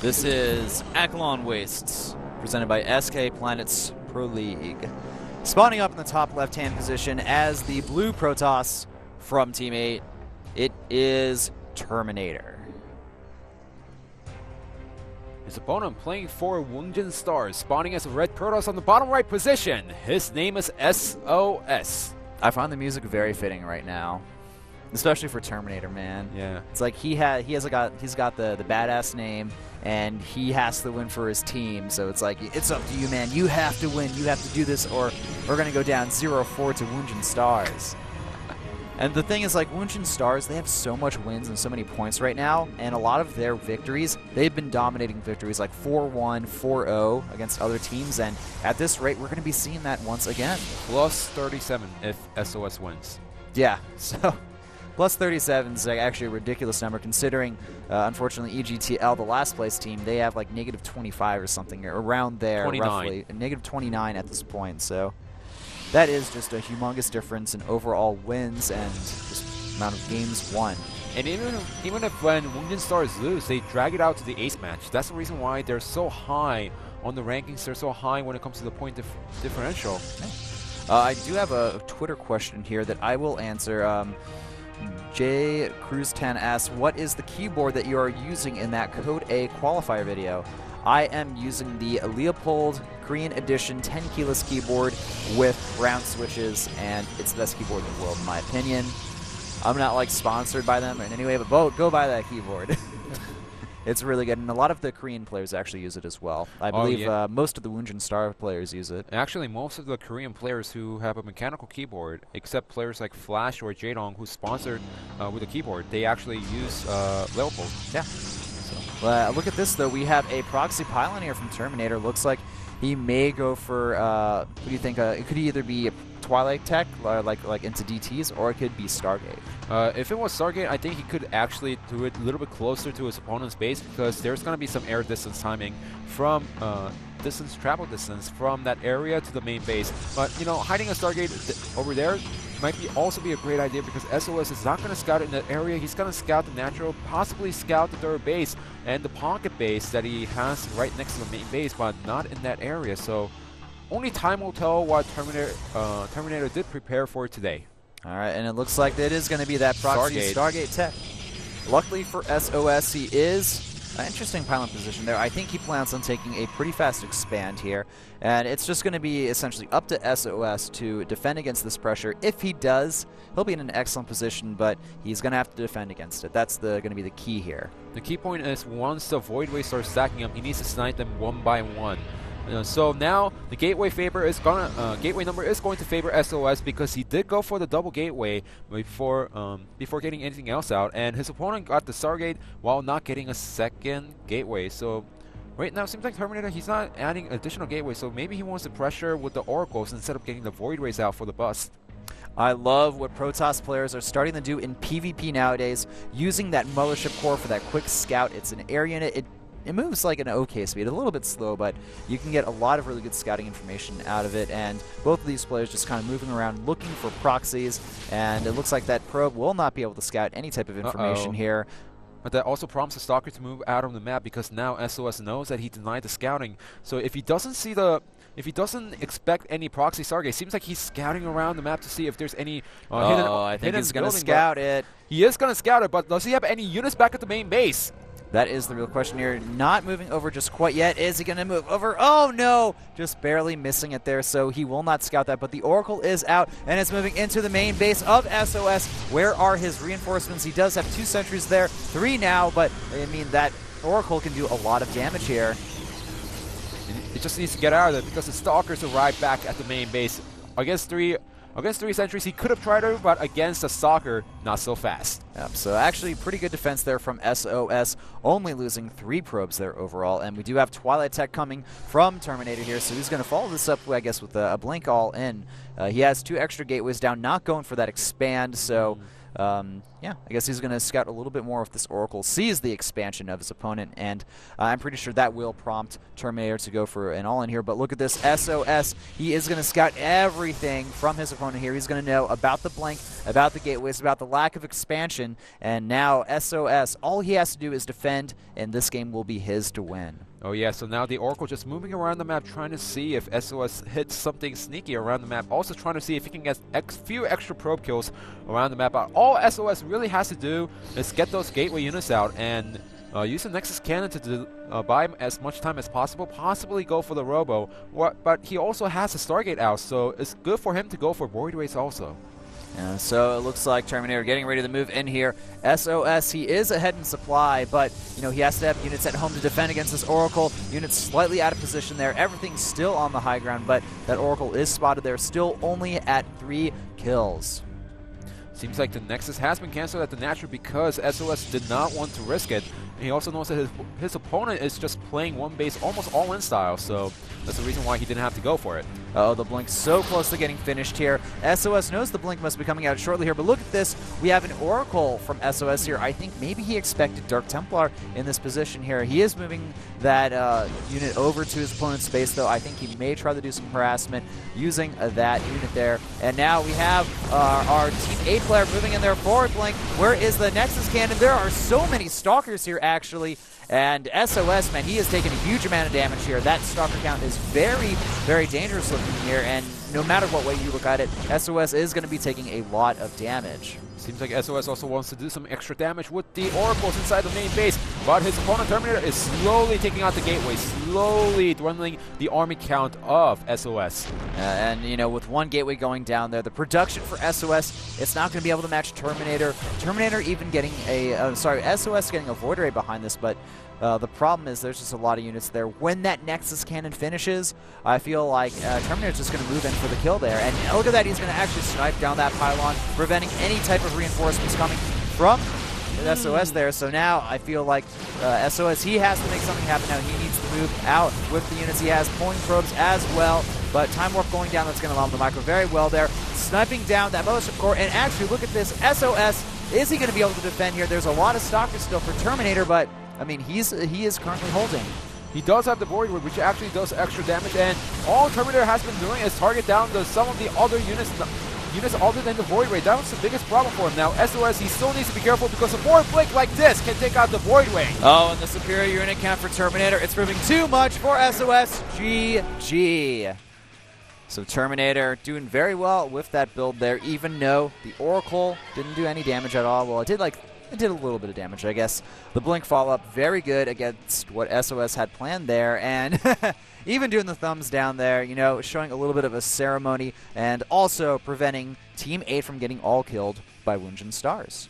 This is Akilon Wastes, presented by SK Planets Pro League. Spawning up in the top left-hand position as the blue Protoss from Team 8, it is Terminator. His opponent playing for WOONGJIN Stars, spawning as a red Protoss on the bottom right position. His name is sOs. I find the music very fitting right now, especially for Terminator, man. Yeah. It's like he's got the badass name, and he has to win for his team. So it's like, it's up to you, man. You have to win. You have to do this, or we're gonna go down 0-4 to WOONGJIN Stars. And the thing is, like, WOONGJIN Stars, they have so much wins and so many points right now, and a lot of their victories, they've been dominating victories like 4-1, 4-0 against other teams, and at this rate, we're going to be seeing that once again. Plus 37 if sOs wins. Yeah, so plus 37 is actually a ridiculous number considering, unfortunately, EGTL, the last place team, they have like negative 25 or something, or around there, 29. roughly. Negative 29 at this point, so that is just a humongous difference in overall wins and just amount of games won. And even if when WOONGJIN Stars lose, they drag it out to the ace match. That's the reason why they're so high on the rankings. They're so high when it comes to the point differential. I do have a Twitter question here that I will answer. J Cruz 10 asks, what is the keyboard that you are using in that Code A qualifier video? I am using the Leopold Korean Edition 10 keyless keyboard with round switches, and it's the best keyboard in the world, in my opinion. I'm not like sponsored by them in any way, but go buy that keyboard. It's really good, and a lot of the Korean players actually use it as well. I believe most of the WOONGJIN Star players use it. Actually, most of the Korean players who have a mechanical keyboard, except players like Flash or Jaedong, who's sponsored with a keyboard, they actually use Leopold. Yeah. Look at this, though. We have a proxy pylon here from Terminator. Looks like he may go for, what do you think? It could either be a Twilight Tech, like into DTs, or it could be Stargate. If it was Stargate, I think he could actually do it a little bit closer to his opponent's base, because there's going to be some air distance timing from travel distance from that area to the main base. But, you know, hiding a Stargate over there might also be a great idea, because sOs is not going to scout in that area. He's going to scout the natural, possibly scout the third base and the pocket base that he has right next to the main base, but not in that area. So only time will tell what Terminator did prepare for today. All right, and it looks like it is going to be that proxy Stargate Tech. Luckily for sOs, he is an interesting pylon position there. I think he plans on taking a pretty fast expand here, and it's just going to be essentially up to sOs to defend against this pressure. If he does, he'll be in an excellent position, but he's going to have to defend against it. That's going to be the key here. The key point is once the Void Wave starts stacking up, he needs to snipe them one by one. So now the gateway number is going to favor sOs, because he did go for the double gateway before getting anything else out, and his opponent got the Stargate while not getting a second gateway. So right now it seems like Terminator, he's not adding additional gateway, so maybe he wants to pressure with the oracles instead of getting the Void Rays out for the bust. I love what Protoss players are starting to do in PvP nowadays, using that Mothership Core for that quick scout. It's an air unit. It moves like an okay speed, a little bit slow, but you can get a lot of really good scouting information out of it, and both of these players just kind of moving around looking for proxies, and it looks like that probe will not be able to scout any type of information here. But that also prompts the Stalker to move out of the map, because now sOs knows that he denied the scouting. So if he doesn't expect any proxy Stargate, it seems like he's scouting around the map to see if there's any I think he's going to scout it. He is going to scout it, but does he have any units back at the main base? That is the real question here. Not moving over just quite yet. Is he going to move over? Oh, no! Just barely missing it there, so he will not scout that. But the Oracle is out, and it's moving into the main base of sOs. Where are his reinforcements? He does have 2 sentries there, 3 now, but, I mean, that Oracle can do a lot of damage here. It just needs to get out of it, because the Stalkers arrive back at the main base. Against 3 sentries, he could have tried it, but against a Stalker, not so fast. Yep, so actually pretty good defense there from sOs, only losing 3 probes there overall. And we do have Twilight Tech coming from Terminator here, so he's going to follow this up, I guess, with a blink all in. He has 2 extra gateways down, not going for that expand, so yeah, I guess he's going to scout a little bit more if this Oracle sees the expansion of his opponent, and I'm pretty sure that will prompt Terminator to go for an all-in here. But look at this SOS. He is going to scout everything from his opponent here. He's going to know about the blink, about the gateways, about the lack of expansion, and now SOS, all he has to do is defend, and this game will be his to win. Oh yeah, so now the Oracle just moving around the map, trying to see if SOS hits something sneaky around the map. Also trying to see if he can get few extra probe kills around the map. All SOS really has to do is get those gateway units out and use the Nexus Cannon to buy as much time as possible, possibly go for the Robo. But he also has the Stargate out, so it's good for him to go for Void Race also. So it looks like Terminator getting ready to move in here. SOS, he is ahead in supply, but he has to have units at home to defend against this Oracle. Units slightly out of position there. Everything's still on the high ground, but that Oracle is spotted there, still only at 3 kills. Seems like the Nexus has been cancelled at the Natural because SOS did not want to risk it. And he also knows that his opponent is just playing one base almost all-in style, so that's the reason why he didn't have to go for it. Oh, the blink so close to getting finished here. SOS knows the blink must be coming out shortly here, but look at this. We have an Oracle from SOS here. I think maybe he expected Dark Templar in this position here. He is moving that unit over to his opponent's base, though. I think he may try to do some harassment using that unit there. And now we have our Team 8 player moving in their forward blink. Where is the Nexus Cannon? There are so many Stalkers here, actually. And SOS, man, he has taken a huge amount of damage here. That Stalker count is very, very dangerous looking here, and no matter what way you look at it, SOS is going to be taking a lot of damage. Seems like SOS also wants to do some extra damage with the Oracles inside the main base, but his opponent Terminator is slowly taking out the gateway, slowly dwindling the army count of SOS. And, with one gateway going down there, the production for SOS, it's not going to be able to match Terminator. Terminator even getting SOS getting a Void Ray behind this, but the problem is there's just a lot of units there. When that Nexus Cannon finishes, I feel like Terminator's just going to move in for the kill there. And look at that, he's going to actually snipe down that pylon, preventing any type of reinforcements coming from SOS there. So now I feel like SOS, he has to make something happen now. He needs to move out with the units he has, pulling probes as well. But Time Warp going down, that's going to allow him to micro very well there. Sniping down that Mothership Core, and actually look at this, SOS, is he going to be able to defend here? There's a lot of Stalkers still for Terminator, but I mean, he is currently holding. He does have the Void Ray, which actually does extra damage, and all Terminator has been doing is target down some of the other units other than the Void Ray. That was the biggest problem for him. Now, SOS, he still needs to be careful because a forward blink like this can take out the Void Ray. Oh, and the superior unit count for Terminator. It's proving too much for SOS. GG. So Terminator doing very well with that build there, even though the Oracle didn't do any damage at all. Well, it did a little bit of damage, I guess. The blink follow-up, very good against what SOS had planned there, and even doing the thumbs down there, showing a little bit of a ceremony, and also preventing Team 8 from getting all killed by WOONGJIN Stars.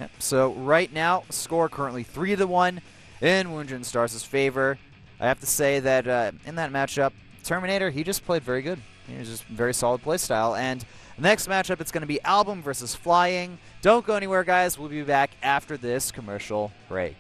Yep. So right now, score currently 3-1 in WOONGJIN Stars' favor. I have to say that in that matchup, Terminator, he just played very good. He was just very solid playstyle, and next matchup, it's going to be Album versus Flying. Don't go anywhere, guys. We'll be back after this commercial break.